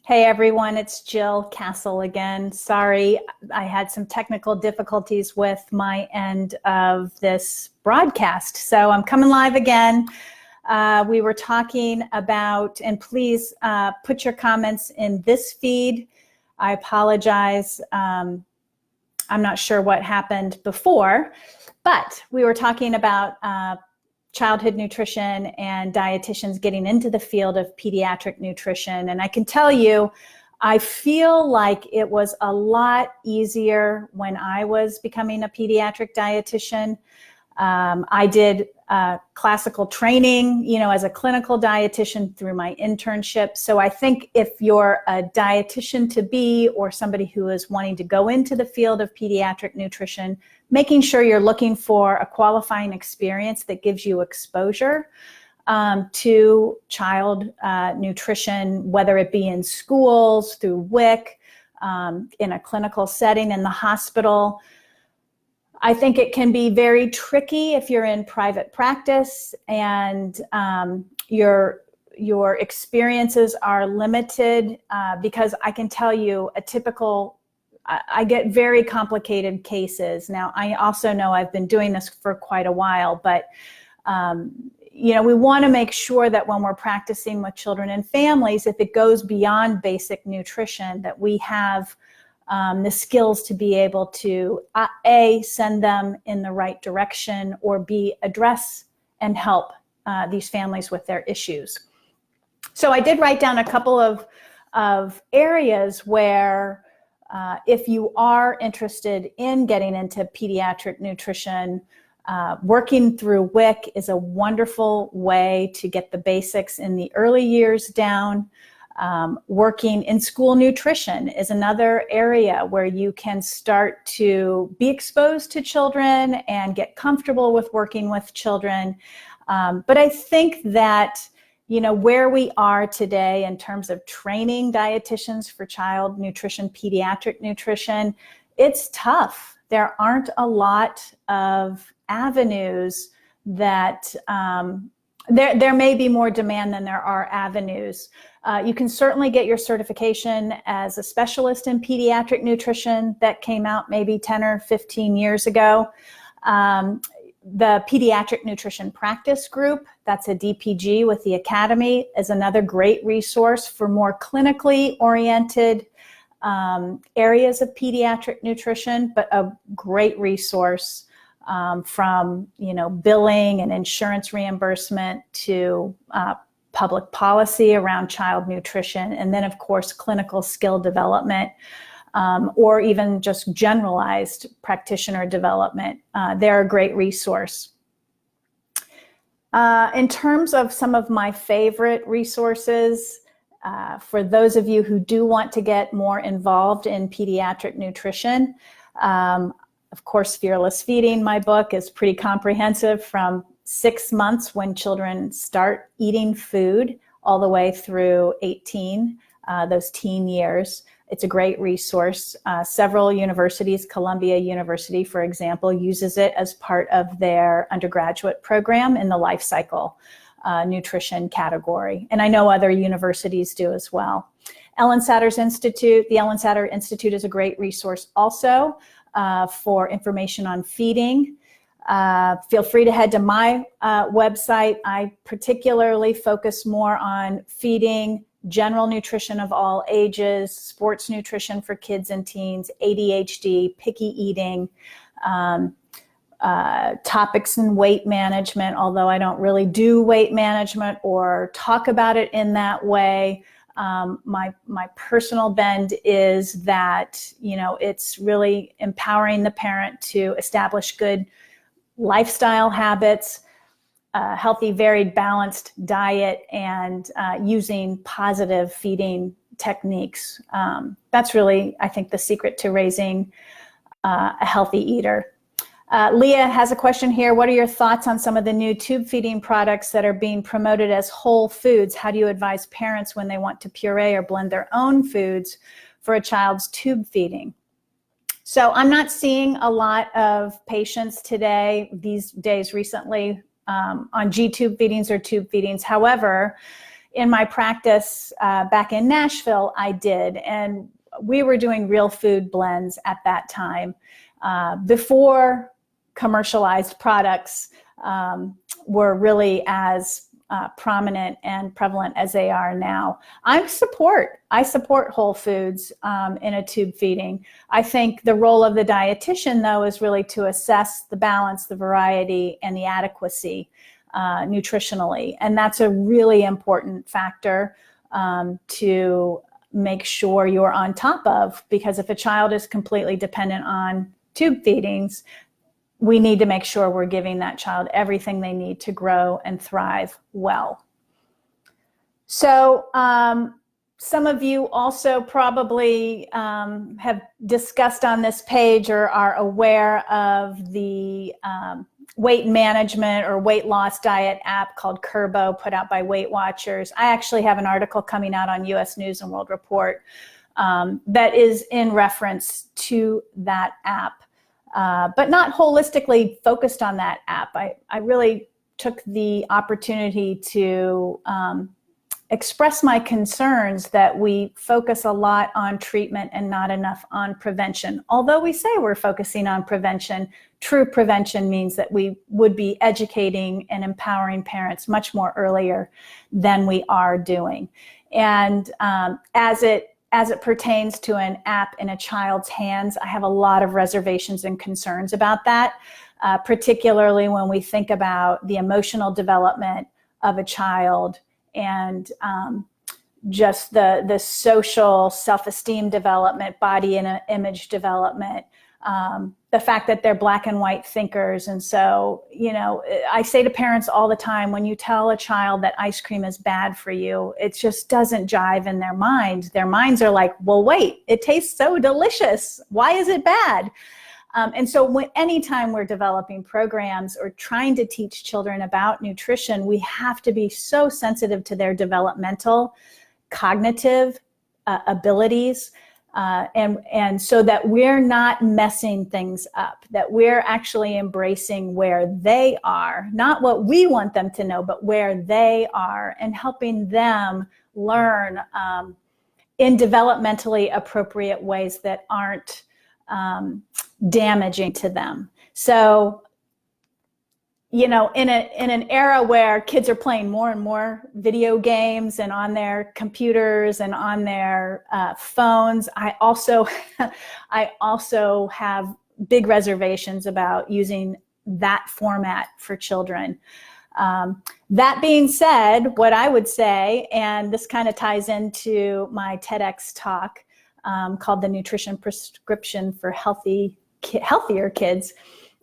Hey everyone, it's Jill Castle again. Sorry, I had some technical difficulties with my end of this broadcast. So I'm coming live again. We were talking about, and please put your comments in this feed. I apologize. I'm not sure what happened before, but we were talking about childhood nutrition and dietitians getting into the field of pediatric nutrition. And I can tell you, I feel like it was a lot easier when I was becoming a pediatric dietitian. I did classical training, as a clinical dietitian through my internship. So I think if you're a dietitian to be, or somebody who is wanting to go into the field of pediatric nutrition, making sure you're looking for a qualifying experience that gives you exposure to child nutrition, whether it be in schools, through WIC, in a clinical setting, in the hospital. I think it can be very tricky if you're in private practice and your experiences are limited, because I can tell you I get very complicated cases. Now, I also know I've been doing this for quite a while, but we want to make sure that when we're practicing with children and families, if it goes beyond basic nutrition, that we have the skills to be able to A, send them in the right direction, or B, address and help these families with their issues. So I did write down a couple of areas where if you are interested in getting into pediatric nutrition, working through WIC is a wonderful way to get the basics in the early years down. Working in school nutrition is another area where you can start to be exposed to children and get comfortable with working with children. But I think that, where we are today in terms of training dietitians for child nutrition, pediatric nutrition, it's tough. There aren't a lot of avenues that there may be more demand than there are avenues. You can certainly get your certification as a specialist in pediatric nutrition. That came out maybe 10 or 15 years ago. The Pediatric Nutrition Practice Group, that's a DPG with the Academy, is another great resource for more clinically oriented areas of pediatric nutrition, but a great resource from billing and insurance reimbursement to public policy around child nutrition, and then of course clinical skill development, or even just generalized practitioner development. They're a great resource. In terms of some of my favorite resources, for those of you who do want to get more involved in pediatric nutrition, of course, Fearless Feeding, my book, is pretty comprehensive from 6 months when children start eating food all the way through 18, those teen years. It's a great resource. Several universities, Columbia University, for example, uses it as part of their undergraduate program in the life cycle nutrition category. And I know other universities do as well. Ellen Satter's Institute, the Ellen Satter Institute is a great resource also for information on feeding. Feel free to head to my website. I particularly focus more on feeding, general nutrition of all ages, sports nutrition for kids and teens, ADHD, picky eating, topics in weight management, although I don't really do weight management or talk about it in that way. My personal bend is that, it's really empowering the parent to establish good lifestyle habits, healthy, varied, balanced diet, and using positive feeding techniques. That's really, I think, the secret to raising a healthy eater. Leah has a question here. What are your thoughts on some of the new tube feeding products that are being promoted as whole foods? How do you advise parents when they want to puree or blend their own foods for a child's tube feeding? So I'm not seeing a lot of patients today, these days recently, on G-tube feedings or tube feedings. However, in my practice back in Nashville, I did. And we were doing real food blends at that time before commercialized products were really as prominent and prevalent as they are now. I support whole foods in a tube feeding. I think the role of the dietitian, though, is really to assess the balance, the variety, and the adequacy nutritionally. And that's a really important factor to make sure you're on top of, because if a child is completely dependent on tube feedings, we need to make sure we're giving that child everything they need to grow and thrive well. So some of you also probably have discussed on this page or are aware of the weight management or weight loss diet app called Curbo, put out by Weight Watchers. I actually have an article coming out on US News and World Report that is in reference to that app. But not holistically focused on that app. I really took the opportunity to express my concerns that we focus a lot on treatment and not enough on prevention. Although we say we're focusing on prevention, true prevention means that we would be educating and empowering parents much more earlier than we are doing. And as it pertains to an app in a child's hands, I have a lot of reservations and concerns about that, particularly when we think about the emotional development of a child and just the social self-esteem development, body and image development, the fact that they're black and white thinkers. And so, I say to parents all the time, when you tell a child that ice cream is bad for you, it just doesn't jive in their mind. Their minds are like, well, wait, it tastes so delicious. Why is it bad? And so anytime we're developing programs or trying to teach children about nutrition, we have to be so sensitive to their developmental, cognitive abilities, and so that we're not messing things up, that we're actually embracing where they are, not what we want them to know, but where they are, and helping them learn in developmentally appropriate ways that aren't damaging to them. So, in an era where kids are playing more and more video games and on their computers and on their phones, I also have big reservations about using that format for children. That being said, what I would say, and this kind of ties into my TEDx talk called The Nutrition Prescription for Healthier Kids,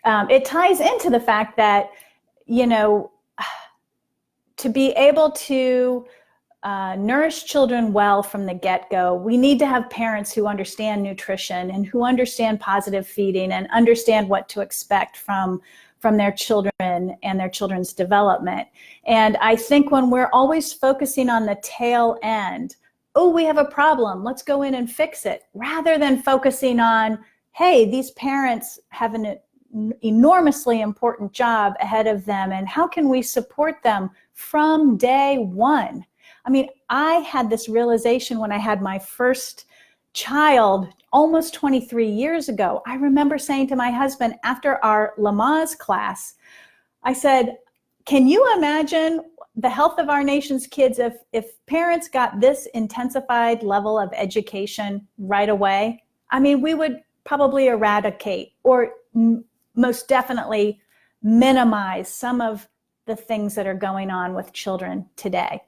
it ties into the fact that, to be able to nourish children well from the get-go, we need to have parents who understand nutrition and who understand positive feeding and understand what to expect from their children and their children's development. And I think when we're always focusing on the tail end, oh, we have a problem, let's go in and fix it, rather than focusing on, hey, these parents have an enormously important job ahead of them, and how can we support them from day one? I mean, I had this realization when I had my first child almost 23 years ago. I remember saying to my husband after our Lamaze class, I said, can you imagine the health of our nation's kids if parents got this intensified level of education right away? I mean, we would probably eradicate or most definitely minimize some of the things that are going on with children today.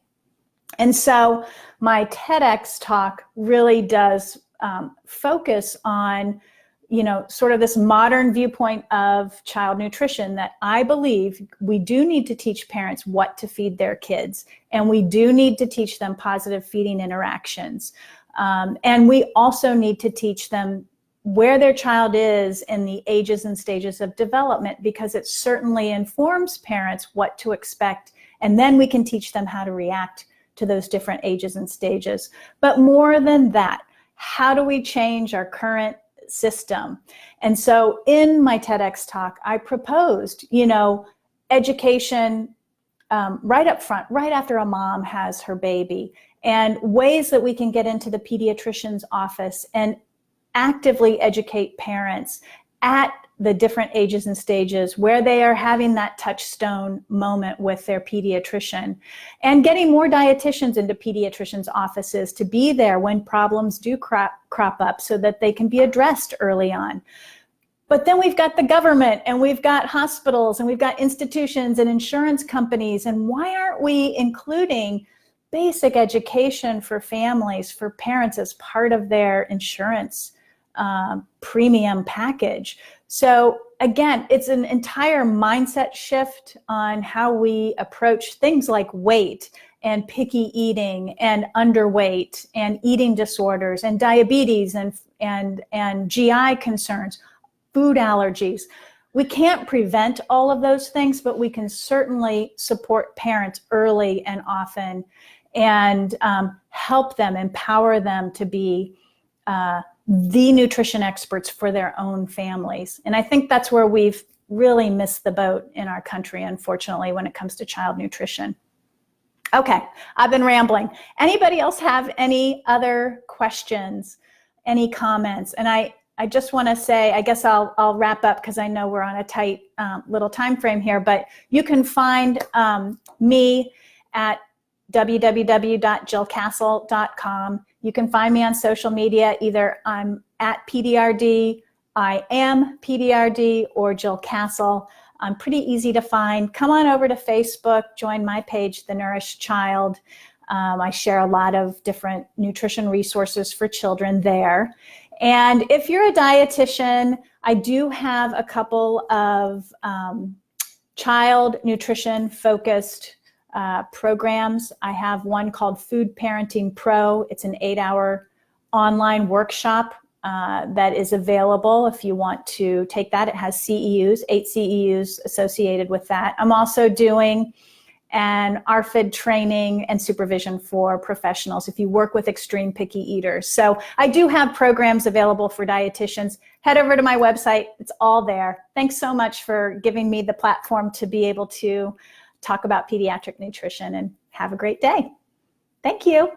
And so my TEDx talk really does focus on, sort of this modern viewpoint of child nutrition, that I believe we do need to teach parents what to feed their kids, and we do need to teach them positive feeding interactions. And we also need to teach them where their child is in the ages and stages of development, because it certainly informs parents what to expect, and then we can teach them how to react to those different ages and stages. But more than that, how do we change our current system? And so in my TEDx talk, I proposed, education right up front, right after a mom has her baby, and ways that we can get into the pediatrician's office and actively educate parents at the different ages and stages where they are having that touchstone moment with their pediatrician, and getting more dietitians into pediatricians' offices to be there when problems do crop up so that they can be addressed early on. But then we've got the government, and we've got hospitals, and we've got institutions and insurance companies, and why aren't we including basic education for families, for parents, as part of their insurance premium package? So again, it's an entire mindset shift on how we approach things like weight and picky eating and underweight and eating disorders and diabetes and GI concerns, food allergies. We can't prevent all of those things, but we can certainly support parents early and often, and help them, empower them to be the nutrition experts for their own families. And I think that's where we've really missed the boat in our country, unfortunately, when it comes to child nutrition. Okay, I've been rambling. Anybody else have any other questions, any comments? And I just want to say, I guess I'll wrap up because I know we're on a tight little time frame here, but you can find me at www.jillcastle.com. You can find me on social media. Either I'm at PDRD, I am PDRD, or Jill Castle. I'm pretty easy to find. Come on over to Facebook, join my page, The Nourished Child. I share a lot of different nutrition resources for children there. And if you're a dietitian, I do have a couple of child nutrition focused programs. I have one called Food Parenting Pro. It's an 8-hour online workshop that is available if you want to take that. It has CEUs, 8 CEUs associated with that. I'm also doing an RFID training and supervision for professionals if you work with extreme picky eaters. So I do have programs available for dietitians. Head over to my website. It's all there. Thanks so much for giving me the platform to be able to talk about pediatric nutrition, and have a great day. Thank you.